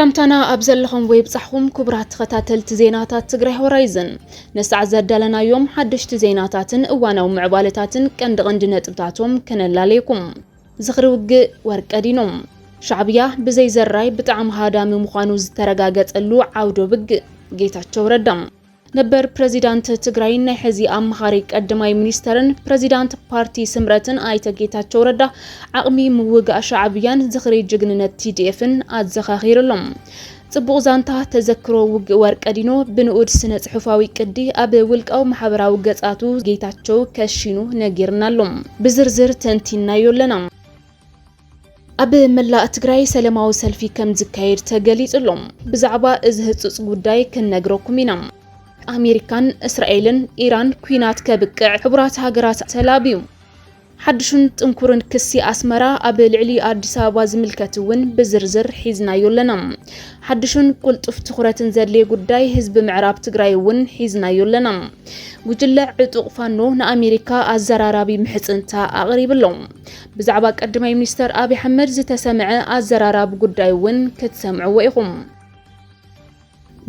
سلامتنا أبزلهم ويبصحهم كبرات ختاتل تزيناتات تجري هورايزن نسع زدلنا يوم حدشت زيناتاتن وانا ومعبالتاتن كان دغندنا تبتاتهم كان لاليكم زخروج ورقدينهم شعبية بزي زراي بتعم هادامي مخانوز ترقاقت اللو عودو بق جيتاتشو ردم نبر بريزيدانت تግራይ ናይ ሕዚ ኣመኻሪ ቀዳማይ ሚኒስተርን ፕሬዚዳንት ፓርቲ ስምረትን ኣይተ ጌታቸው ረዳ ዓቕሚ ምውጋእ ሻዕብያን ዝኽሪ ጅግንነት TDFን ኣዘኻኺሩሎም ጽቡቕ ዛንታ ተዘክሮ ውግእ ወርቀዲኖ ብንኡድ ስነ ጽሑፋዊ ቅዲ ኣብ ውልቃው ማሕበራዊ ገጻቱ ጌታቸው ከሽኑ ነጊርናሎም ብዝርዝር ተንቲናዮለና ኣብ መላእ ትግራይ ሰላማዊ ሰልፊ ከም ዝካየድ ተገሊጽሎም ብዛዕባ እዚ ህጹጽ ጉዳይ ክንነግረኩም ኢና أمريكان إسرائيل إيران كوينات كبقع حبرات هاجرات تلابيو حدشون تنكرن كسي أسمرا قبل علي أديسابا زملكتون بزرزر حيزنا يولنام حدشون قلت افتخرة زلي قداي حزب معراب تقرايون حيزنا يولنام وجلع عطوق فانو نأمريكا الزرارابي محسنتا أغريب اللوم بزعباك قدماي منستر أبي حمد زتسمع الزراراب قدايون كتسمعوا ويقوم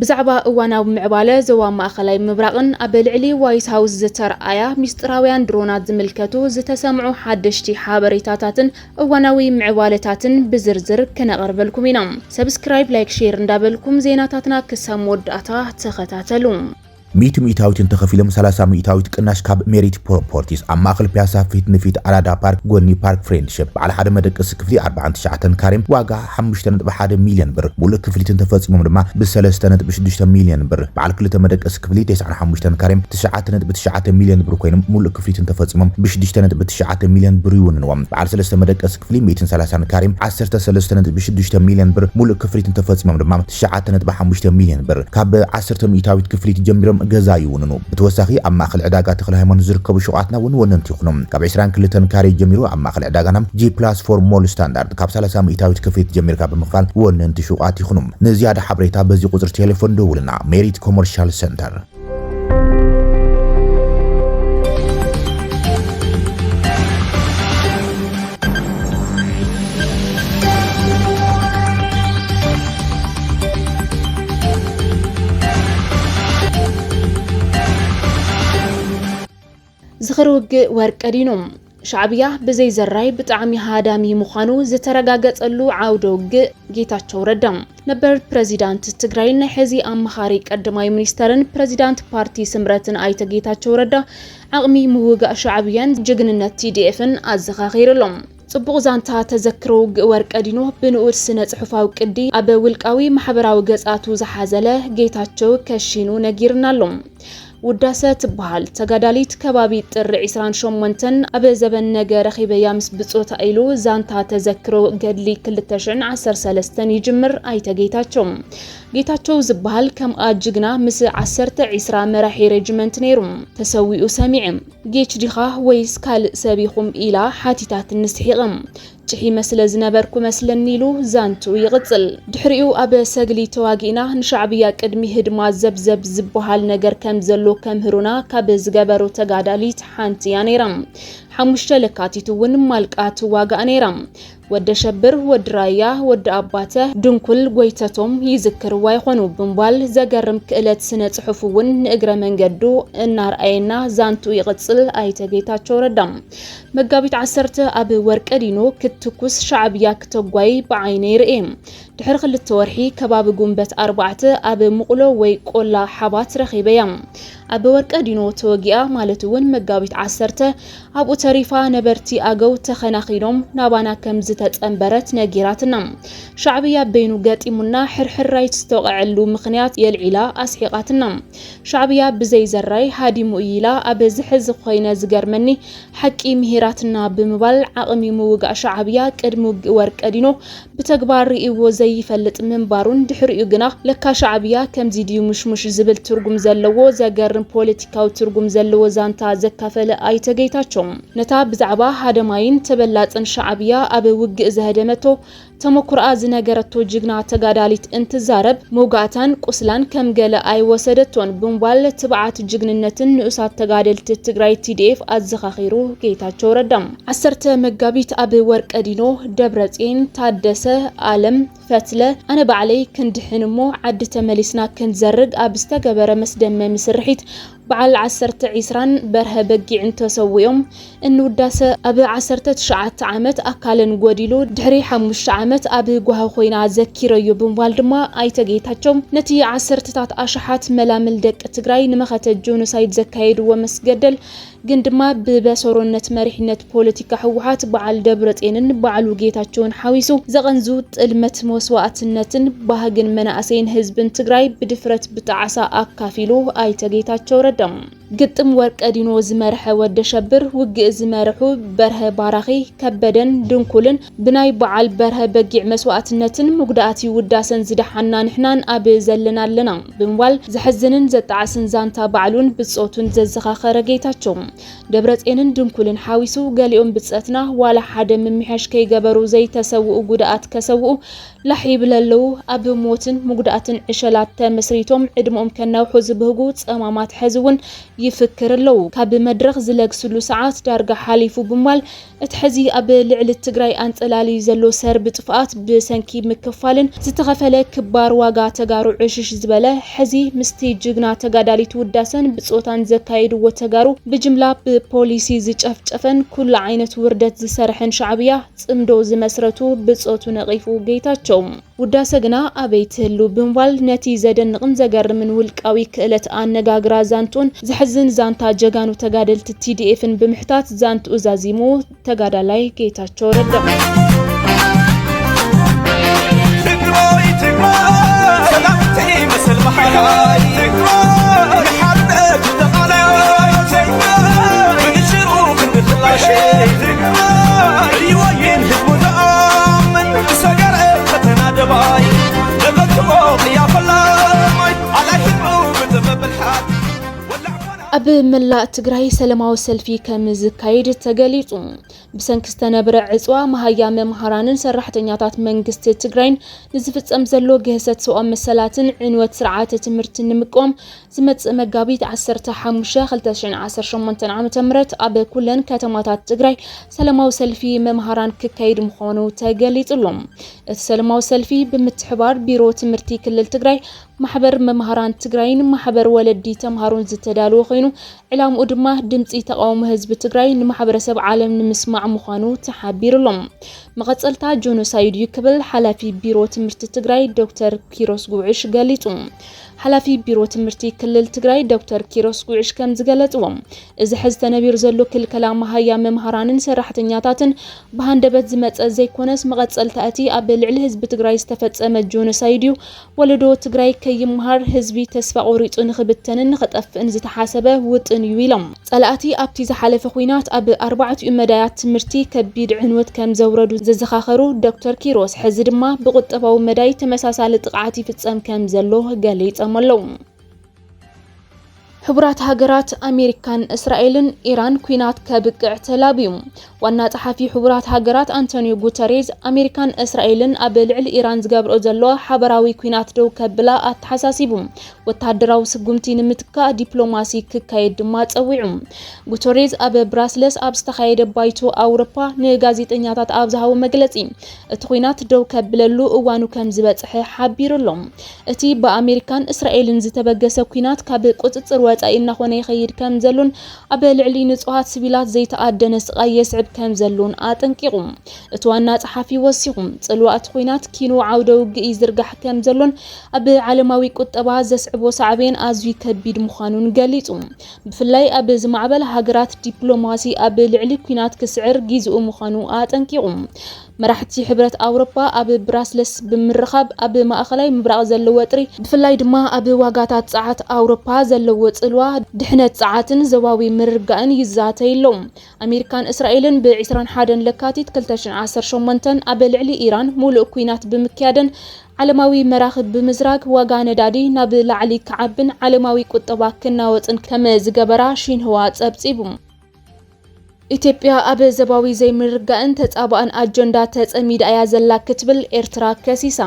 بزعبا اوانا معباله زوا ماخلاي مبراقن ابل علي وايت هاوس زتر ايا ميستراويان درونات زملكتو زتسمعوا حدشتي حابريتاتاتن اواناوي معبالتاتن بزرزر كنقربلكم ينام سبسكرايب لايك شير ندابلكم زيناتاتنا كسامود اتا تختاتلوم ميتم إيتاوتين تخفيلم 30 إيتاوت كناش كاب ميريت بروبورتيز أما أخل بياسا فيت نفيت أرادا بارك غوني بارك فريندشيب على حدا مدك سكفلي 49 كاريم واقع 5.1 مليون بر بولا كفلي تنتفص ممرما ب3.6 مليون بر على كل مدك سكفلي 9.5 كاريم 9.9 مليون بر كوينم مولا كفلي تنتفص مم ب6.9 مليون بر يونن على 3 مدك سكفلي 230 كاريم 10.6 مليون بر مولا كفلي تنتفص ممرما 9.5 مليون بر كاب 10 إيتاوت كفلي تجمرم جزايوننو بتوسخي اما خل عداغا تخل هيمون زركبو شوقاتنا وننتي خنم كاب 20 كلتن كاري جميرو اما خل عداغانم G+4 مول ستاندرد كاب 30 إيتاوت كفيت جمير كاب مخال وننتي شوقاتي خنم نزياده حبريتا بزي قطر تليفون دولنا ميريت كوميرشال سنتر زخروج ورقدينهم شعبية بزي زراي بتعمي هادامي مخانو زترقاقتلو عودوج جيتاتشو ردم نبر بريزيدانت تግራይ ናይ ሕዚ ኣመኻሪ ቀዳማይ ሚኒስተርን ፕሬዚዳንት ፓርቲ ስምረትን ኣይተ ጌታቸው ረዳ ዓቕሚ ምውጋእ ሻዕብያን ጅግንነት TDFን ኣዘኻኺሩሎም ጽቡቕ ዛንታ ተዘክሮ ወርቀዲኖ ብንኡድ ስነ ጽሑፋዊ ቅዲ ኣብ ውልቃዊ ማሕበራዊ ገጻቱ ዝሓዘለ ጌታቸው ከሽኑ ነጊርናሎም وداسة تبهال تجادليت كبابي تر 28 أبي زبن نجار خيبة يامس بصوت أيلو زانتا تذكرو قدلي كل تشن 10 يجمر أي تجيتاتشوم جيتاتشو زبهال كم أججنا مس 10 مراحي ريجمنت نيروم تسوي أسامعم جيتش دخاه ويسكال سابيخم إلى حاتيتات النسحيغم تحي مسل زنبركو مسل النيلو زانتو يغتل دحريو أبا ساقلي تواقينا نشعبيا قدمي هدما زبزب زبوهال نجر كم زلو كم هرونا كابز جبرو تقاداليت حانتيا نيرم حمشت لكاتيتو ون مالكات واقع نيرم ود شبر ود رايا ود أباته دون كل قويتتهم يذكر ويخونو بمبال زقرم كألت سنة صحفون نقر من قدو النار أينا زانتو يغتسل أي تقيتاتشو ردم مقابيت عسرته أبي ورك أدينو كتكوس شعبيا كتقوي بعيني رئيم دحر خل التورحي كباب قنبت 4 أبي مقلو ويقولا حبات رخيبيام أبي ورك أدينو توقيا مالتون مقابيت عسرته أبو تريفا نبرتي أقو تخناخينوم نابانا كمزت تأمبرت نجيراتنا شعبية بينو قاتمنا حرحر رايت استوقعلو مخنيات يلعلا أسحيقاتنا شعبية بزي زراي هادي مؤيلا أبزحز خوينا زقرمني حكي مهيراتنا بمبال عقمي موقع شعبية كدمو ورك أدينو بتكبار رئيو زي فلت منبارون دحر يقنا لكا شعبية كم زيديو مش زبل ترقم زلو زقرم بوليتيكاو ترقم زلو زانتا زكافل أي تقيتاتشم نتا بزعبا هادماين تبلات ان شعبية أبي وق زهدمتو ተሞክሮኣ ዝነገረቶ ጅግና ተጋዳሊት እንትዛረብ ሞጋታን ቁስላን ከም ገለ ኣይወሰደቶን ብምባል ትብዓት ጅግንነትን ንኡሳት ተጋደልቲ ትግራይ TDF ኣዘኻኺሩ ጌታቸው ረዳ 10 መጋቢት ኣብ ወርቀዲኖ ደብረጽዮን ታደሰ ዓለም ፈትለ ኣነ ባዕለይ ክንድሕንሞ ዓዲ ተመሊስና ክንዘርግ ኣብ ዝተገበረ መስደመሚ ስርሒት በዓል 10 በርሀ በጊዕ እንተሰውዮም እንውዳሰ ኣብ 19 ዓመት አካለን ጎዲሉ ድሕሪ 5 ዓመት ኣብ ጓህ ኮይና ዘኪረዩ ብምባል ድማ ኣይተጌታቸው ነቲ 10ታት ኣሽሓት መላምል ደቂ ትግራይ ንመኸተ ጆኖሳይድ ዘካየድዎ መስገደል ግን ድማ ብበሰሮነት መሪሕነት ፖለቲካ ህወሓት በዓል ደብረጽዮንን በዓሉ ጌታቸውን ሓዊሱ ዘቐንዙ ጥልመት መስዋዕትነትን ባህግን መናእሰይን ህዝብን ትግራይ ብድፍረት ብጣዓሳ ኣካፊሉ ኣይተጌታቸው ረዳም ግጥም ወርቀዲኖ ዝመርሐ ወደ ሸብር ውግእ ዝመርሑ በርሀ ባራኺ ከበደን ድንኩልን ብናይ በዓል በርሀ በጊዕ መስዋዕትነትን ሙግዳእቲ ውዳሰን ዝደሓና ንሕናን ኣብ ዘለናለና ብምባል ዝሕዝንን ዘጣዓስን ዛንታ በዓሉን ብጾቱን ዘዘኻኸረ ጌታቸው ደብረጽዮንን ድንኩልን ሓዊሱ ገሊኦም ብጸትና ዋላ ሓደ ምምሕያሽ ከይገበሩ ዘይተሰውኡ ጉዳኣት ከሰውኡ ላሒብለለው ኣብ ሞትን ሙግዳእትን ዕሸላት ተመስሪቶም ዕድሞም ከናውሑ ዝብህጉ ጸማማት ሕዝውን ይፍክርለው ካብ መድረኽ ዝለግስሉ ሰዓት ዳርጋ ሓሊፉ ብምባል እትሕዚ ኣብ ልዕሊ ትግራይ አንጸላሊ ዘሎ ሰርብ ጥፋት ብሰንኪ ምክፋልን ዝተኸፈለ ክባር ዋጋ ተጋሩ ዕሽሽ ዝበለ ሕዚ ምስቲ ጅግና ተጋዳሊት ውዳሰን ብጾታን ዘካይድዎ ተጋሩ ብጅምላ ብፖሊሲ ዝጨፍጨፈን ኩሉ ዓይነት ውርደት ዝሰርሐን ሻዕብያ ጽምዶ ዝመስረቱ ብጾቱ ነቂፉ ጌታቸው ውዳሰ ግና ኣበይ ትህሉ ብምባል ነቲ ዘደንቕን ዘገርምን ውልቃዊ ክእለት ኣነጋግራ ዛንቱን ዝሕዝን ዛንታ ጀጋኑ ተጋደልቲ TDFን ብምሕታት ዛንቱ ዛዚሙ ተጋዳላይ ጌታቸው ረዳ ኣብ መላእ ትግራይ ሰላማዊ ሰልፊ ከም ዝካየድ ተገሊጹ ብሰንኪ ዝተነበረ ዕጽዋ መሃያ መምሃራንን ሰራሕተኛታት መንግስቲ ትግራይን ንዝፍጸም ዘሎ ገህሰት ሰብኣዊ መሰላትን ዕንወት ስርዓተ ትምህርቲ ንምቆም ዝመጽእ መጋቢት 15 2018 ዓ.ም ኣብ ኩለን ከተማታት ትግራይ ሰላማዊ ሰልፊ መምሃራን ክካየድ ምዃኑ ተገሊጹሎም እቲ ሰላማዊ ሰልፊ ብምትሕባር ቢሮ ትምህርቲ ክልል ትግራይ ማሕበር መምሃራን ትግራይን ማሕበር ወለዲ ተምሃሮን ዝተዳለወ ኮይኑ ዕላምኡ ድማ ድምጺ ተቃውሞ ህዝቢ ትግራይ ንማሕበረሰብ ዓለም ንምስማዕ ምዃኑ ተሓቢሩሎም መቐጸልታ ጆኖሳይድ ይክብል ሓላፊ ቢሮ ትምህርቲ ትግራይ ዶክተር ኪሮስ ጉዕሽ ገሊጹ ሓላፊ ቢሮ ትምህርቲ ክልል ትግራይ ዶክተር ኪሮስ ጉዕሽ ከም ዝገለጽዎም እዚ ሕዚ ተነቢሩ ዘሎ ክልከላ መሃያ መምሃራንን ሰራሕተኛታትን ብሃንደበት ዝመጸ ዘይኮነስ መቐጸልታ እቲ ኣብ ልዕሊ ህዝቢ ትግራይ ዝተፈጸመ ጆኖሳይድ እዩ ወለዶ ትግራይ ከይምሃር ህዝቢ ተስፋ ቆሪጹ ንኽብተንን ንኽጠፍእን ዝተሓሰበ ውጥን እዩ ኢሎም ጸላእቲ ኣብቲ ዝሓለፈ ኩናት ኣብ 4 መዳያት ትምህርቲ ከቢድ ዕንወት ከም ዘውረዱ ዘዘኻኸሩ ዶክተር ኪሮስ ሕዚ ድማ ብቁጠባዊ መዳይ ተመሳሳሊ ጥቃዓት ይፍጸም ከም ዘሎ ገሊጾም ملو حبرات هاجرات أمريكان إسرائيل إيران كوينات كبقع تلابيوم وانا صحفي حبرات هاجرات أنتونيو غوتريز أمريكان إسرائيل أبل على إيران زجابر أزلوا حبراوي كوينات دو كبلا أتحساسيبهم وتحدراو سقومتين متكا دبلوماسي ككايد ما تسويعهم غوتريز أب براسلس أبستخايد بايتو أوروبا نغازيت إنياتات أبزهاو مجلسين التخوينات دو كبللو أوانو كم زبط حبير لهم أتي بأمريكان إسرائيل زتبقى كوينات كبقوت وإن خوني خير كم زلون أبل علي نصوحات سبيلات زيت أدنس يسعب كم زلون أتنكيهم اتوانا صحفي وسيهم صلوات خوينات كينو عودو يزرقح كم زلون أبل علماوي كتبا زسعب وصعبين أزوي كبيد مخانون قاليتهم بفلاي أبل زمعبل هاجرات دبلوماسي أبل علي كوينات كسعر جيزو مخانو أتنكيهم مراحتي حبرت أوروبا أب براسلس بمرخب أب ما أخلاي مبرق زلو وطري بفلاي دما أب واقاتات ساعات أوروبا زلو وطلوا دحنت ساعات زواوي مرقان يزاتي لهم أمريكان إسرائيل بعسران حادن لكاتيت كلتاشن 10 شمنتن أب العلي إيران مولو كوينات بمكيادن علماوي مراخب بمزراق واقان دادي ناب لعلي كعبن علماوي كتبا كناوطن كما زقبرا شين هوات أبسيبهم ኢትዮጵያ ኣብ ዘባዊ ዘይምርጋእን ተጻባእን ኣጀንዳ ተጸሚድ ኣያ ዘላ ክትብል ኤርትራ ከሲሳ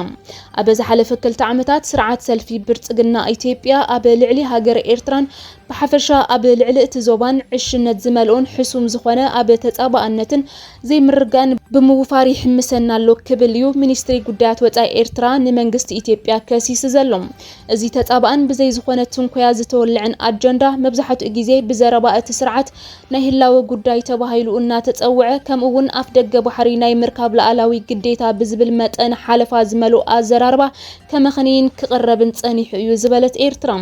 ኣብ ዝሓለፈ 2 ዓመታት ስርዓት ሰልፊ ብርጽግና ኢትዮጵያ ኣብ ልዕሊ ሃገር ኤርትራን ብሓፈሻ ኣብ ልዕሊ እቲ ዞባን ዕሽነት ዝመልኦን ሕሱም ዝኾነ ኣብ ተጻባእነትን ዘይምርጋእን ብምውፋር ይሕምሰና ኣሎ ክብል እዩ ሚኒስትሪ ጉዳያት ወጻኢ ኤርትራ ንመንግስቲ ኢትዮጵያ ከሲስ ዘሎ እዚ ተጻባእን ብዘይ ዝኾነ ትንኮያ ዝተወልዕን ኣጀንዳ መብዛሕትኡ ግዜ ብዘረባ እቲ ስርዓት ናይ ህላዊ ጉዳይ ተባሂሉ እናተጸውዐ ከምኡውን ኣፍ ደገ ባሕሪ ናይ ምርካብ ላዕላዊ ግዴታ ብዝብል መጠን ሓለፋ ዝመልኦ ኣዘራርባ ከመኸኒን ክቐረብን ጸኒሑ እዩ ዝበለት ኤርትራ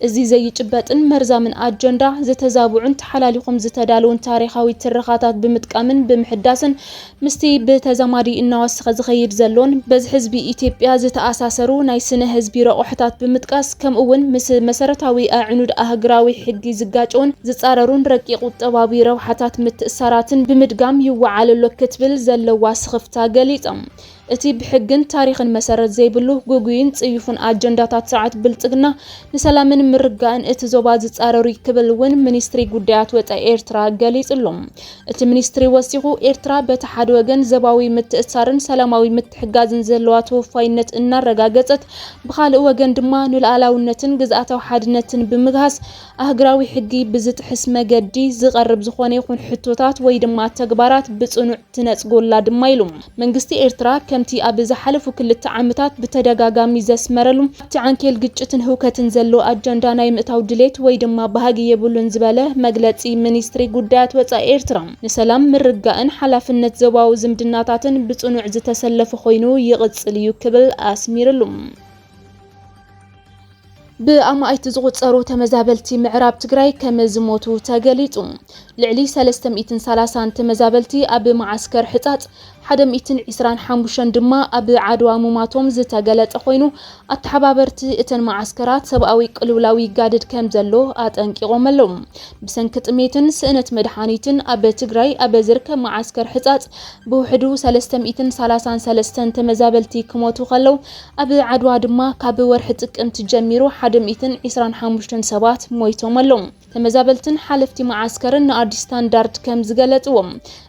እዚ ዘይጭበጥን መርዛምን ኣጀንዳ ዝተዛብዑን ተሓላሊኹም ዝተዳለውን ታሪኻዊ ትረኻታት ብምጥቃምን ብምሕዳስን ምስቲ ብተዛማዲ እናወሰኸ ዝኸይድ ዘሎን በዚ ህዝቢ ኢትዮጵያ ዝተኣሳሰሩ ናይ ስነ ህዝቢ ረቑሕታት ብምጥቃስ ከምኡውን ምስ መሰረታዊ ኣዕኑድ ኣህግራዊ ሕጊ ዝጋጨውን ዝጻረሩን ረቂቕ ቁጠባዊ ረብሓታት ምትእሳራትን ብምድጋም ይወዓለሎ ክትብል ዘለዋ ስኽፍታ ገሊጾም እቲ ብሕግን ታሪኽን መሰረት ዘይብሉ ጉጉይን ጽዩፉን ኣጀንዳታት ስርዓት ብልጽግና ንሰላምን ምርጋእን እቲ ዞባ ዝጻረሩ ክብል እውን ሚኒስትሪ ጉዳያት ወጻኢ ኤርትራ ገሊጹሎም እቲ ሚኒስትሪ ወሲኹ ኤርትራ በቲ ሓደ ወገን ዘባዊ ምትእሳርን ሰላማዊ ምትሕጋዝን ዘለዋ ተወፋይነት እናረጋገጸት ብኻልእ ወገን ድማ ንሉዓላውነትን ግዝኣታዊ ሓድነትን ብምግሃስ ኣህግራዊ ሕጊ ብዝጥሕስ መገዲ ዝቐርብ ዝኾነ ይኹን ሕቶታት ወይ ድማ ተግባራት ብጽኑዕ ትነጽጎላ ድማ ኢሉ መንግስቲ ኤርትራ ከምቲ ኣብ ዝሓለፉ 2 ዓመታት ብተደጋጋሚ ዘስመረሉ ኣብቲ ዓንኬል ግጭትን ህውከትን ዘሎ ኣጀንዳ ናይ ምእታው ድሌት ወይ ድማ ባህጊ የብሉን ዝበለ መግለጺ ሚኒስትሪ ጉዳያት ወጻኢ ኤርትራ ንሰላም ምርጋእን ሓላፍነት ዞባዊ ዝምድናታትን ብጽኑዕ ዝተሰለፈ ኮይኑ ይቕጽል እዩ ክብል ኣስሚሩሉ ብኣማይት ዝቁጸሩ ተመዛበልቲ ምዕራብ ትግራይ ከም ዝሞቱ ተገሊጹ ልዕሊ 330 ተመዛበልቲ ኣብ ማዓስከር ሕጻጽ 125 ድማ ኣብ ዓድዋ ሙማቶም ዝተገለጸ ኮይኑ ኣተሓባበርቲ እተን ማዓስከራት ሰብኣዊ ቅልውላዊ ጋድድ ከም ዘሎ ኣጠንቂቖም ኣለዉ ብሰንኪ ጥሜትን ስእነት መድሓኒትን ኣብ ትግራይ ኣብ ዝርከብ ማዓስከር ሕጻጽ ብውሕዱ 333 ተመዛበልቲ ክሞቱ ከለዉ ኣብ ዓድዋ ድማ ካብ ወርሒ ጥቅምቲ ጀሚሩ 125 ሰባት ሞይቶም ኣለዉ ተመዛበልትን ሓለፍቲ ማዓስከርን ንኣዲስ ስታንዳርድ ከም ዝገለጽዎም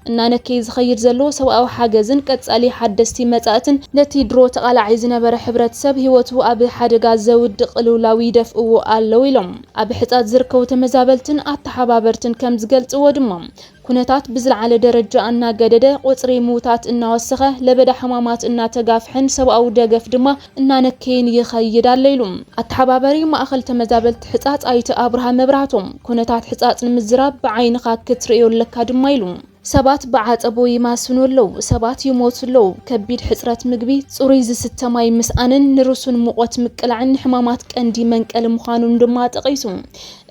እናነከይ ዝኸይድ ዘሎ ሰብኣዊ ሓገዝን ቀጻሊ ሓደስቲ መጻእትን ነቲ ድሮ ተቓላዒ ዝነበረ ሕብረተሰብ ህይወቱ ኣብ ሓደጋ ዘውድቕ ቅልውላዊ ደፍእዎ ኣለዉ ኢሎም ኣብ ሕጻጽ ዝርከቡ ተመዛበልትን ኣተሓባበርትን ከም ዝገልጽዎ ድማ ኩነታት ብዝለዓለ ደረጃ እናገደደ ቁጽሪ ምውታት እናወሰኸ ለበዳ ሕማማት እናተጋፍሕን ሰብኣዊ ደገፍ ድማ እናነከይን ይኸይድ ኣሎ ኢሉ ኣተሓባበሪ ማእኸል ተመዛበልቲ ሕጻጽ ኣይተ ኣብርሃ መብራህቶም ኩነታት ሕጻጽ ንምዝራብ ብዓይንኻ ክትርእዮ ለካ ድማ ኢሉ ሰባት በዓጸቦ ይማስኑ ኣለዉ ሰባት ይሞቱ ኣለዉ ከቢድ ሕጽረት ምግቢ ጽሩይ ዝስተ ማይ ምስኣንን ንርሱን ሙቆት ምቅላዕን ሕማማት ቀንዲ መንቀል ምዃኑን ድማ ጠቒሱ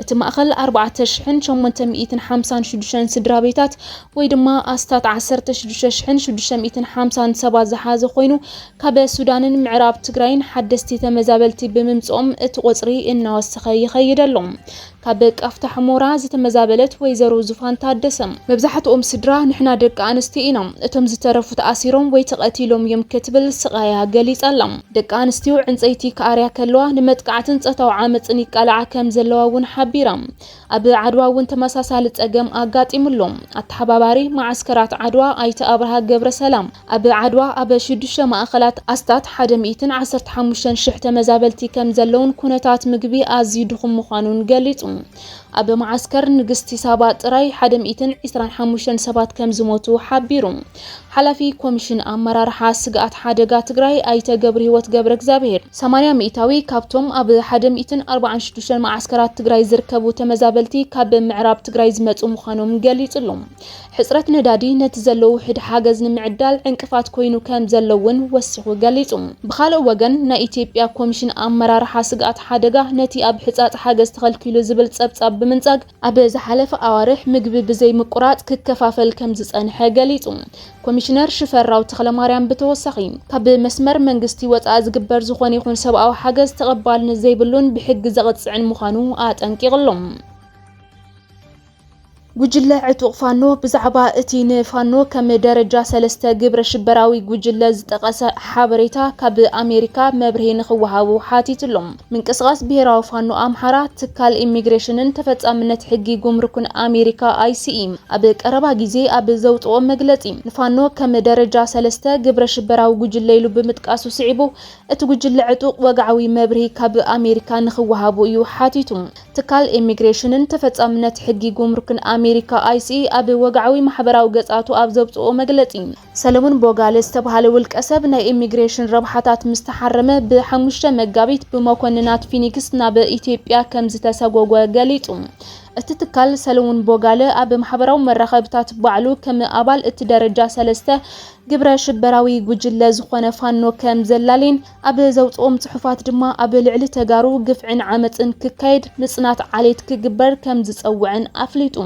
እቲ ማእኸል 4856 ስድራ ቤታት ወይ ድማ ኣስታት 16657 ዝሓዘ ኮይኑ ካብ ሱዳንን ምዕራብ ትግራይን ሓደስቲ ተመዛበልቲ ብምምጾም እቲ ቁጽሪ እናወሰኸ ይኸይድ ኣሎ ካብ ቃፍታ ሕሞራ ዝተመዛበለት ወይዘሮ ዙፋን ታደሰም መብዛሕትኦም ስድራ ንሕና ደቂ ኣንስትዮ ኢና እቶም ዝተረፉ ተኣሲሮም ወይ ተቐቲሎም እዮም ክትብል ስቃያ ገሊጻላ ደቂ ኣንስትዮ ዕንፀይቲ ከኣርያ ከለዋ ንመጥቃዕትን ጸታው ዓመፅን ይቃልዓ ከም ዘለዋ እውን ሓቢራ ኣብ ዓድዋ እውን ተመሳሳሊ ጸገም ኣጋጢሙሎም ኣተሓባባሪ ማዓስከራት ዓድዋ ኣይተ ኣብርሃ ገብረ ሰላም ኣብ ዓድዋ ኣብ 6 ማእኸላት ኣስታት 115,000 ተመዛበልቲ ከም ዘለውን ኩነታት ምግቢ ኣዝዩ ድኹም ምዃኑን ገሊጹ ኣብ ማዓስከር ንግስቲ ሳባ ጥራይ 125 ሰባት ከም ዝሞቱ ሓቢሩ ሓላፊ ኮሚሽን ኣመራርሓ ስግኣት ሓደጋ ትግራይ ኣይተ ገብረ ህይወት ገብረ እግዚአብሔር 80% ካብቶም ኣብ 146 ማዓስከራት ትግራይ ዝርከቡ ተመዛበልቲ ካብ ምዕራብ ትግራይ ዝመጹ ምዃኖም ገሊጹሎም ሕጽረት ነዳዲ ነቲ ዘለዎ ውሕድ ሓገዝ ንምዕዳል ዕንቅፋት ኮይኑ ከም ዘለውን ወሲኹ ገሊጹ ብኻልእ ወገን ናይ ኢትዮጵያ ኮሚሽን ኣመራርሓ ስግኣት ሓደጋ ነቲ ኣብ ሕጻጽ ሓገዝ ተኸልኪሉ ዝብል ጸብጻብ ብምንጻግ ኣብ ዝሓለፈ ኣዋርሕ ምግቢ ብዘይ ምቁራጽ ክከፋፈል ከም ዝጸንሐ ገሊጹ ኮሚሽነር ሽፈራው ተኽለማርያም ብተወሳኺ ካብ መስመር መንግስቲ ወጻኢ ዝግበር ዝኾነ ይኹን ሰብኣዊ ሓገዝ ተቐባልነት ዘይብሉን ብሕጊ ዘቕጽዕን ምዃኑ ኣጠንቂቕሎም ጉጅለ ዕጡቕ ፋኖ ብዛዕባ እቲ ንፋኖ ከም ደረጃ 3 ግብረ ሽበራዊ ጉጅለ ዝጠቐሰ ሓበሬታ ካብ ኣሜሪካ መብርሂ ንኽወሃቡ ሓቲትሎም። ምንቅስቓስ ብሄራዊ ፋኖ ኣምሓራ ትካል ኢሚግሬሽንን ተፈጻምነት ሕጊ ጉምሩክን ኣሜሪካ ICE ኣብ ቀረባ ግዜ ኣብ ዘውፅኦ መግለጺ ንፋኖ ከም ደረጃ 3 ግብረ ሽበራዊ ጉጅለ ኢሉ ብምጥቃሱ ስዒቡ እቲ ጉጅለ ዕጡቕ ወግዓዊ መብርሂ ካብ ኣሜሪካ ንኽወሃቡ እዩ ሓቲቱ። ትካል ኢሚግሬሽንን ተፈጻምነት ሕጊ ጉምሩክን ኣሜሪካ ICE ኣብ ወግዓዊ ማሕበራዊ ገጻቱ ኣብ ዘብጽኦ መግለጺ ሰለሞን ቦጋለ ዝተባሃለ ውልቀ ሰብ ናይ ኢሚግሬሽን ረብሓታት ምስተሓረመ ብ5 መጋቢት ብመኮንናት ፊኒክስ ናብ ኢትዮጵያ ከም ዝተሰጎጎ ገሊጹ። እቲ ትካል ሰለሞን ቦጋለ ኣብ ማሕበራዊ መራኸብታት ባዕሉ ከም ኣባል እቲ ደረጃ 3 ግብረ ሽበራዊ ጉጅለ ዝኾነ ፋኖ ከም ዘላሊን ኣብ ዘውፅኦም ጽሑፋት ድማ ኣብ ልዕሊ ተጋሩ ግፍዕን ዓመፅን ክካየድ ምጽናት ዓሌት ክግበር ከም ዝጸውዕን ኣፍሊጡ።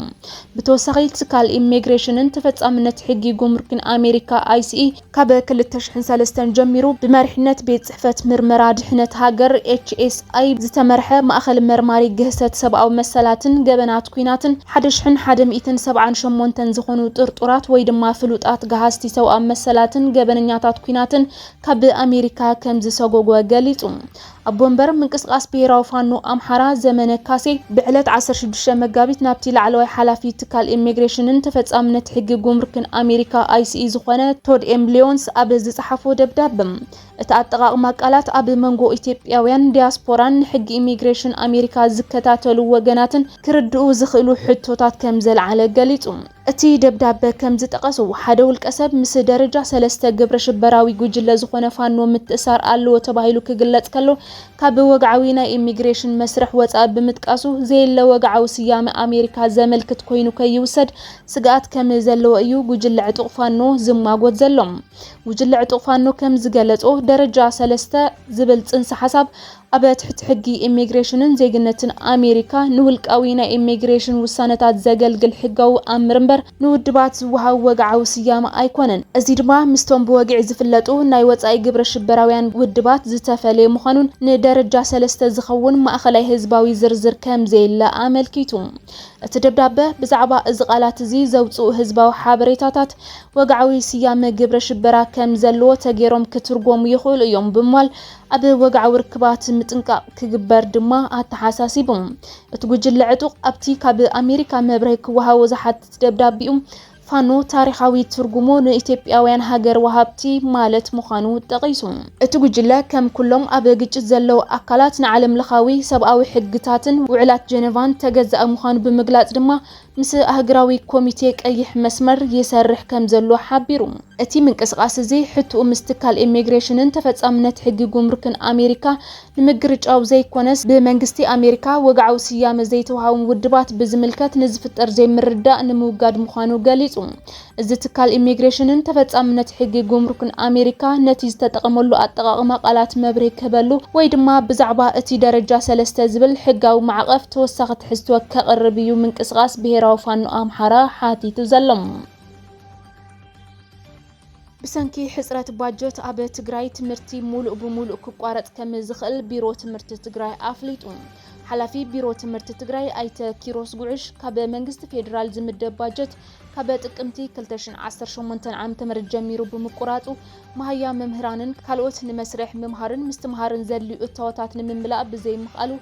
ብተወሳኺ ትካል ኢሚግሬሽንን ተፈጻምነት ሕጊ ጉምሩክን ኣሜሪካ ICE ካብ 2003 ጀሚሩ ብመሪሕነት ቤት ጽሕፈት ምርመራ ድሕነት ሃገር HSI ዝተመርሐ ማእኸል መርማሪ ግህሰት ሰብኣዊ መሰላትን ገበናት ኩናትን 1178 ዝኾኑ ጥርጡራት ወይ ድማ ፍሉጣት ጋሃስቲ ሰብኣዊ መሰላትን ገበነኛታት ኩናትን ካብ ኣሜሪካ ከም ዝሰጎጎ ገሊጹ። ኣብ ቦምበር ምንቅስቓስ ብሄራዊ ፋኖ ኣምሓራ ዘመነ ካሴ ብዕለት 16 መጋቢት ናብቲ ላዕለዋይ ሓላፊ ትካል ኢሚግሬሽንን ተፈጻምነት ሕጊ ጉምሩክን ኣሜሪካ ICE ዝኾነ ቶድ ኤም ሊዮንስ ኣብ ዝጸሓፎ ደብዳቤ እቲ ኣጠቓቕማ ቃላት ኣብ መንጎ ኢትዮጵያውያን ዲያስፖራን ሕጊ ኢሚግሬሽን ኣሜሪካ ዝከታተሉ ወገናትን ክርድኡ ዝኽእሉ ሕቶታት ከም ዘለዓለ ገሊጹ። እቲ ደብዳቤ ከም ዝጠቐሱ ሓደ ውልቀ ሰብ ምስ ደረጃ 3 ግብረ ሽበራዊ ጉጅለ ዝኾነ ፋኖ ምትእሳር ኣለዎ ተባሂሉ ክግለጽ ከሎ ካብ ወግዓዊ ናይ ኢሚግሬሽን መስርሕ ወጻኢ ብምጥቃሱ ዘየለ ወግዓዊ ስያመ ኣሜሪካ ዘመልክት ኮይኑ ከይውሰድ ስጋኣት ከም ዘለዎ እዩ ጉጅለ ዕጡቕ ፋኖ ዝማጎት ዘሎም። ጉጅለ ዕጡቕ ፋኖ ከም ዝገለጾ ደረጃ 3 ዝብል ጽንሰ ሓሳብ ኣብ ትሕቲ ሕጊ ኢሚግሬሽንን ዜግነትን ኣሜሪካ ንውልቃዊ ናይ ኢሚግሬሽን ውሳነታት ዘገልግል ሕጋዊ ኣምር እምበር ንውድባት ዝወሃብ ወግዓዊ ስያመ ኣይኮነን። እዚ ድማ ምስቶም ብወግዒ ዝፍለጡ ናይ ወጻኢ ግብረ ሽበራውያን ውድባት ዝተፈለየ ምዃኑን ንደረጃ 3 ዝኸውን ማእኸላይ ህዝባዊ ዝርዝር ከም ዘየለ ኣመልኪቱ። እቲ ደብዳቤ ብዛዕባ እዚ ቃላት እዚ ዘውፅኡ ህዝባዊ ሓበሬታታት ወግዓዊ ስያመ ግብረ ሽበራ ከም ዘለዎ ተገይሮም ክትርጎሙ ይኽእሉ እዮም ብምባል ኣብ ወግዓዊ ርክባት ምጥንቃቕ ክግበር ድማ ኣተሓሳሲቡ። እቲ ጉጅለ ዕጡቕ ኣብቲ ካብ ኣሜሪካ መብርሂ ክወሃቦ ዝሓትት ደብዳቤኡ ፋኖ ታሪኻዊ ትርጉሙ ንኢትዮጵያውያን ሃገር ወሃብቲ ማለት ምዃኑ ጠቒሱ። እቲ ጉጅለ ከም ኩሎም ኣብ ግጭት ዘለው ኣካላት ንዓለም ለኻዊ ሰብኣዊ ሕግታትን ውዕላት ጀነቫን ተገዛእ ምዃኑ ብምግላጽ ድማ ምስ ኣህግራዊ ኮሚቴ ቀይሕ መስመር ይሰርሕ ከም ዘሎ ሓቢሩ። እቲ ምንቅስቓስ እዚ ሕቱኡ ምስ ትካል ኢሚግሬሽንን ተፈጻምነት ሕጊ ጉምሩክን ኣሜሪካ ንምግርጫው ዘይኮነስ ብመንግስቲ ኣሜሪካ ወግዓዊ ስያመ ዘይተዋሃቡ ውድባት ብዝምልከት ንዝፍጠር ዘይምርዳእ ንምውጋድ ምዃኑ ገሊጹ። እዚ ትካል ኢሚግሬሽንን ተፈጻምነት ሕጊ ጉምሩክን ኣሜሪካ ነቲ ዝተጠቐመሉ ኣጠቓቕማ ቃላት መብርሂ ክህበሉ ወይ ድማ ብዛዕባ እቲ ደረጃ 3 ዝብል ሕጋዊ ማዕቐፍ ተወሳኺ ትሕዝቶ ከቕርብ እዩ ምንቅስቓስ ብሄራዊ ፋኖ ኣምሓራ ሓቲቱ ዘሎም። ብሰንኪ ሕጽረት ባጀት ኣብ ትግራይ ትምህርቲ ሙሉእ ብሙሉእ ክቋረጽ ከም ዝኽእል ቢሮ ትምህርቲ ትግራይ ኣፍሊጡ። ሓላፊ ቢሮ ትምህርቲ ትግራይ ኣይተ ኪሮስ ጉዕሽ ካብ መንግስቲ ፌደራል ዝምደብ ባጀት ካብ ጥቅምቲ 2018 ዓ.ም ጀሚሩ ብምቁራጹ ማህያ መምህራንን ካልኦት ንመስርሕ ምምሃርን ምስትምሃርን ዘድልዩ እታወታት ንምምላእ ብዘይ ምኽኣሉ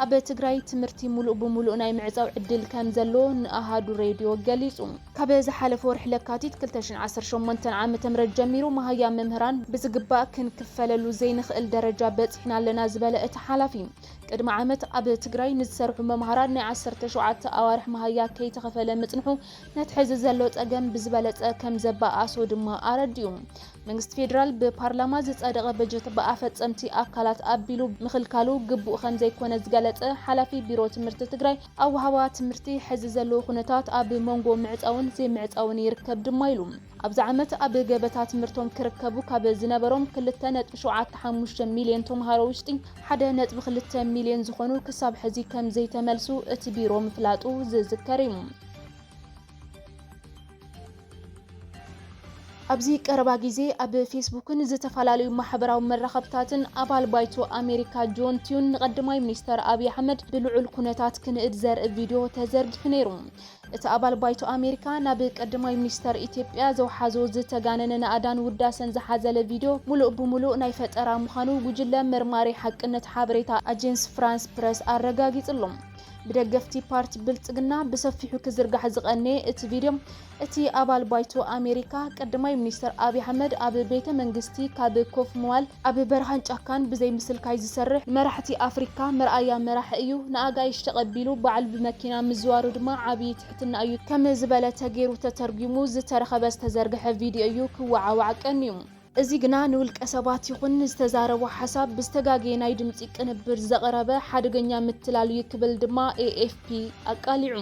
ኣብ ትግራይ ትምህርቲ ሙሉእ ብሙሉእ ናይ ምዕጻው ዕድል ከም ዘሎ ንኣሃዱ ሬድዮ ገሊጹ። ካብ ዝሓለፈ ወርሒ ለካቲት 2018 ዓ.ም ጀሚሩ ማህያ መምህራን ብዝግባእ ክንክፈለሉ ዘይንኽእል ደረጃ በፂሕና ኣለና ዝበለ እቲ ሓላፊ ቅድሚ ዓመት ኣብ ትግራይ ንዝሰርሑ መምህራን ናይ 17 ኣዋርሕ ማህያ ከይተኸፈለ ምጽንሑ ነቲ ሕዚ ዘሎ ጸገም ብዝበለጸ ከም ዘባኣሶ ድማ ኣረድዩ። መንግስቲ ፌደራል ብፓርላማ ዝጸደቐ በጀት ብኣፈጸምቲ ኣካላት ኣቢሉ ምኽልካሉ ግቡእ ከም ዘይኮነ ዝገለጸ ሓላፊ ቢሮ ትምህርቲ ትግራይ ኣብ ወሃባ ትምህርቲ ሕዚ ዘለዎ ኩነታት ኣብ መንጎ ምዕጻውን ዘይምዕጻውን ይርከብ ድማ ኢሉ። ኣብዚ ዓመት ኣብ ገበታ ትምህርቶም ክርከቡ ካብ ዝነበሮም 2.75 ሚልዮን ተምሃሮ ውሽጢ 1.2 ሚልዮን ዝኾኑ ክሳብ ሕዚ ከም ዘይተመልሱ እቲ ቢሮ ምፍላጡ ዝዝከር እዩ። ኣብዚ ቀረባ ግዜ ኣብ ፌስቡክን ዝተፈላልዩ ማሕበራዊ መራኸብታትን ኣባል ባይቶ ኣሜሪካ ጆን ቲዩን ንቀዳማይ ሚኒስተር አብይ አሕመድ ብልዑል ኩነታት ክንእድ ዘርኢ ቪድዮ ተዘርጊሑ ነይሩ። እቲ ኣባል ባይቶ ኣሜሪካ ናብ ቀዳማይ ሚኒስተር ኢትዮጵያ ዘውሓዞ ዝተጋነነ ንኣዳን ውዳሰን ዝሓዘለ ቪድዮ ሙሉእ ብሙሉእ ናይ ፈጠራ ምዃኑ ጉጅለ መርማሪ ሓቅነት ሓበሬታ ኣጀንስ ፍራንስ ፕረስ ኣረጋጊጹሎም። ብደገፍቲ ፓርቲ ብልጽግና ብሰፊሑ ክዝርጋሕ ዝቐነ እቲ ቪድዮ እቲ ኣባል ባይቶ ኣሜሪካ ቀዳማይ ሚኒስተር አብይ አሕመድ ኣብ ቤተ መንግስቲ ካብ ኮፍ ምዋል ኣብ በረኻን ጫካን ብዘይ ምስልካይ ዝሰርሕ መራሕቲ ኣፍሪካ መርኣያ መራሒ እዩ ንኣጋይሽ ተቐቢሉ በዓል ብመኪና ምዝዋሩ ድማ ዓብይ ትሕትና እዩ ከም ዝበለ ተገይሩ ተተርጉሙ ዝተረኸበ ዝተዘርግሐ ቪድዮ እዩ ክወዓዋዕ ቀንዩ። እዚ ግና ንውልቀ ሰባት ይኹን ዝተዛረቡ ሓሳብ ብዝተጋገየ ናይ ድምፂ ቅንብር ዘቕረበ ሓደገኛ ምትላል ይክብል ድማ AFP ኣቃሊዑ።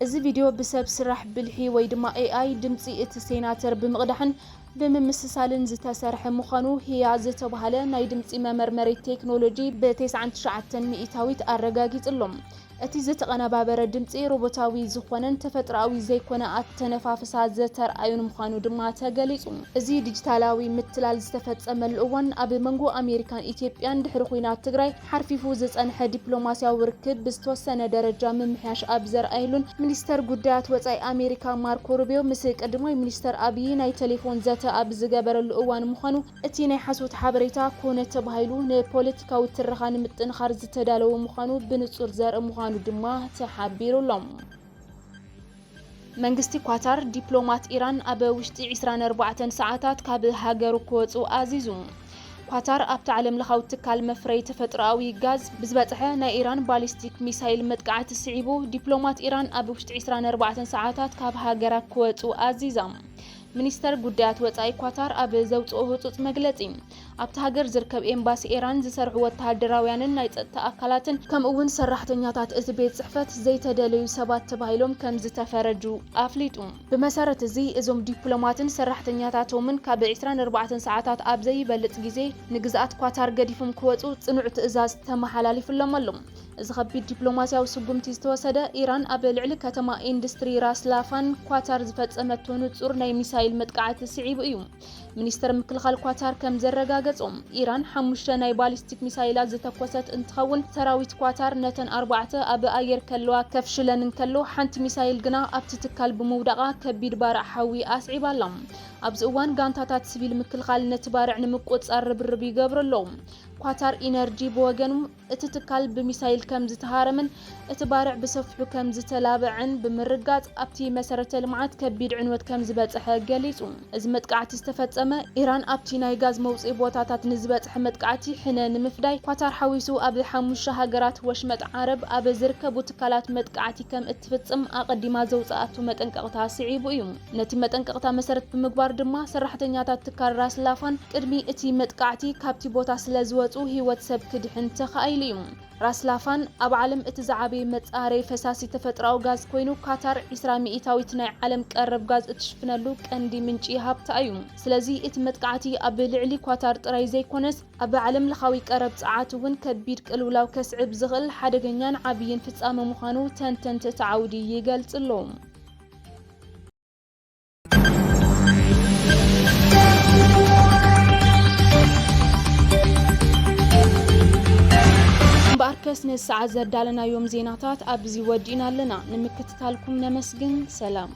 እዚ ቪድዮ ብሰብ ስራሕ ብልሒ ወይ ድማ AI ድምፂ እቲ ሴናተር ብምቕዳሕን ብምምስሳልን ዝተሰርሐ ምዃኑ ህያ ዝተባሃለ ናይ ድምፂ መመርመሪ ቴክኖሎጂ ብ99 ሚእታዊት ኣረጋጊጽሎም። እቲ ዝተቐነባበረ ድምፂ ሮቦታዊ ዝኾነን ተፈጥራዊ ዘይኮነ ኣተነፋፍሳ ዘተርኣዩን ምዃኑ ድማ ተገሊጹ። እዚ ዲጂታላዊ ምትላል ዝተፈጸመሉ እዋን ኣብ መንጎ ኣሜሪካን ኢትዮጵያን ድሕሪ ኩናት ትግራይ ሓርፊፉ ዝጸንሐ ዲፕሎማስያዊ ርክብ ብዝተወሰነ ደረጃ ምምሕያሽ ኣብ ዘርኣየሉን ሚኒስተር ጉዳያት ወጻኢ ኣሜሪካ ማርኮ ሩቢዮ ምስ ቀዳማይ ሚኒስተር አብይ ናይ ቴሌፎን ዘተ ኣብ ዝገበረሉ እዋን ምዃኑ እቲ ናይ ሓሶት ሓበሬታ ኮነ ተባሂሉ ንፖለቲካዊ ትረኻ ንምጥንኻር ዝተዳለወ ምዃኑ ብንጹር ዘርኢ ምዃኑ ድማ ተሓቢሩሎም። መንግስቲ ኳታር ዲፕሎማት ኢራን ኣብ ውሽጢ 24 ሰዓታት ካብ ሃገሩ ክወፁ ኣዚዙ። ኳታር ኣብቲ ዓለም ለኻዊ ትካል መፍረይ ተፈጥሮኣዊ ጋዝ ብዝበፅሐ ናይ ኢራን ባሊስቲክ ሚሳይል መጥቃዕቲ ስዒቡ ዲፕሎማት ኢራን ኣብ ውሽጢ 24 ሰዓታት ካብ ሃገራ ክወፁ ኣዚዛ። ሚኒስተር ጉዳያት ወጻኢ ኳታር ኣብ ዘውፅኦ ህፁፅ መግለፂ ኣብቲ ሃገር ዝርከብ ኤምባሲ ኢራን ዝሰርሑ ወተሃደራውያንን ናይ ጸጥታ ኣካላትን ከምኡውን ሰራሕተኛታት እቲ ቤት ጽሕፈት ዘይተደለዩ ሰባት ተባሂሎም ከም ዝተፈረጁ ኣፍሊጡ። ብመሰረት እዚ እዞም ዲፕሎማትን ሰራሕተኛታቶምን ካብ 24 ሰዓታት ኣብ ዘይበልጥ ግዜ ንግዛኣት ኳታር ገዲፎም ክወፁ ጽኑዕ ትዕዛዝ ተመሓላሊፉሎም ኣሎ። እዚ ከቢድ ዲፕሎማስያዊ ስጉምቲ ዝተወሰደ ኢራን ኣብ ልዕሊ ከተማ ኢንዱስትሪ ራስ ላፋን ኳታር ዝፈጸመቶ ንጹር ናይ ሚሳይል መጥቃዕቲ ስዒቡ እዩ። ሚኒስተር ምክልኻል ኳታር ከም ዘረጋገጾም ኢራን 5 ናይ ባሊስቲክ ሚሳይላት ዝተኮሰት እንትኸውን ሰራዊት ኳታር ነተን 4 ኣብ ኣየር ከለዋ ከፍሽለን እንከሎ ሓንቲ ሚሳይል ግና ኣብቲ ትካል ብምውዳቓ ከቢድ ባርዕ ሓዊ ኣስዒባ ኣላ። ኣብዚ እዋን ጋንታታት ሲቪል ምክልኻል ነቲ ባርዕ ንምቁፅጻር ርብርብ ይገብሩ ኣለዉ። ኳታር ኢነርጂ ብወገኑ እቲ ትካል ብሚሳይል ከም ዝተሃረመን እቲ ባርዕ ብሰፊሑ ከም ዝተላበዐን ብምርጋጽ ኣብቲ መሰረተ ልምዓት ከቢድ ዕንወት ከም ዝበጽሐ ገሊጹ። እዚ መጥቃዕቲ ዝተፈጸመ ኢራን ኣብቲ ናይ ጋዝ መውፅኢ ቦታታት ንዝበጽሐ መጥቃዕቲ ሕነ ንምፍዳይ ኳታር ሓዊሱ ኣብ 5 ሃገራት ወሽመጥ ዓረብ ኣብ ዝርከቡ ትካላት መጥቃዕቲ ከም እትፍጽም ኣቐዲማ ዘውፅኣቱ መጠንቀቕታ ስዒቡ እዩ። ነቲ መጠንቀቕታ መሰረት ብምግባር ድማ ሰራሕተኛታት ትካል ራስ ላፋን ቅድሚ እቲ መጥቃዕቲ ካብቲ ቦታ ስለዝወጹ ህይወት ሰብ ክድሕን ተኻኢሉ እዩ። ራስ ላፋን ኣብ ዓለም እቲ ዝዓበየ መጻረይ ፈሳሲ ተፈጥሮኣዊ ጋዝ ኮይኑ ካታር 20 ሚእታዊት ናይ ዓለም ቀረብ ጋዝ እትሽፍነሉ ቀንዲ ምንጪ ሃብታ እዩ። ስለዚ እቲ መጥቃዕቲ ኣብ ልዕሊ ኳታር ጥራይ ዘይኮነስ ኣብ ዓለም ለኻዊ ቀረብ ጸዓት እውን ከቢድ ቅልውላው ከስዕብ ዝኽእል ሓደገኛን ዓብይን ፍጻመ ምዃኑ ተንተንቲ ተዓውዲ ይገልጽ ኣሎ። በአርከስ ነሳዓ ዘዳለናዮም ዜናታት ኣብዚ ወዲና ኣለና ንምክትታልኩም ነመስግን ሰላም